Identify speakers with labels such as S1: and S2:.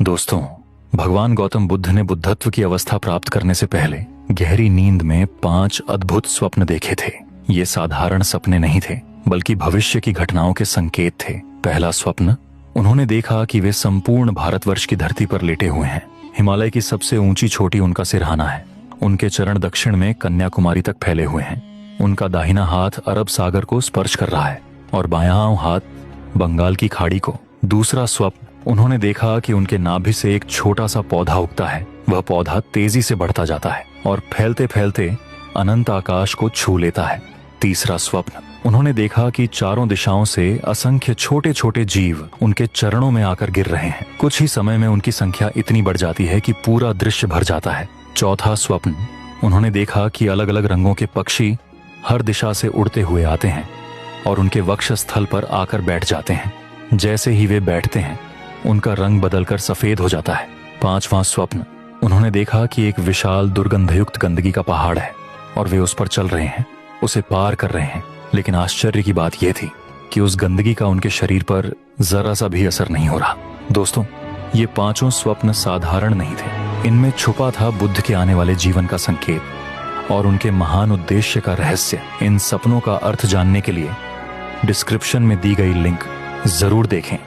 S1: दोस्तों, भगवान गौतम बुद्ध ने बुद्धत्व की अवस्था प्राप्त करने से पहले गहरी नींद में 5 अद्भुत स्वप्न देखे थे। ये साधारण सपने नहीं थे, बल्कि भविष्य की घटनाओं के संकेत थे। पहला स्वप्न, उन्होंने देखा कि वे संपूर्ण भारतवर्ष की धरती पर लेटे हुए हैं। हिमालय की सबसे ऊंची चोटी उनका सिरहाना है। उनके चरण दक्षिण में कन्याकुमारी तक फैले हुए हैं। उनका दाहिना हाथ अरब सागर को स्पर्श कर रहा है और बायां हाथ बंगाल की खाड़ी को। दूसरा स्वप्न, उन्होंने देखा कि उनके नाभि से एक छोटा सा पौधा उगता है। वह पौधा तेजी से बढ़ता जाता है और फैलते फैलते अनंत आकाश को छू लेता है। तीसरा स्वप्न, उन्होंने देखा कि चारों दिशाओं से असंख्य छोटे छोटे जीव उनके चरणों में आकर गिर रहे हैं। कुछ ही समय में उनकी संख्या इतनी बढ़ जाती है कि पूरा दृश्य भर जाता है। चौथा स्वप्न, उन्होंने देखा कि अलग अलग रंगों के पक्षी हर दिशा से उड़ते हुए आते हैं और उनके वक्ष स्थल पर आकर बैठ जाते हैं। जैसे ही वे बैठते हैं, उनका रंग बदलकर सफेद हो जाता है। पांचवां स्वप्न, उन्होंने देखा कि एक विशाल दुर्गंधयुक्त गंदगी का पहाड़ है और वे उस पर चल रहे हैं, उसे पार कर रहे हैं। लेकिन आश्चर्य की बात यह थी कि उस गंदगी का उनके शरीर पर जरा सा भी असर नहीं हो रहा। दोस्तों, ये पांचों स्वप्न साधारण नहीं थे। इनमें छुपा था बुद्ध के आने वाले जीवन का संकेत और उनके महान उद्देश्य का रहस्य। इन सपनों का अर्थ जानने के लिए डिस्क्रिप्शन में दी गई लिंक जरूर देखें।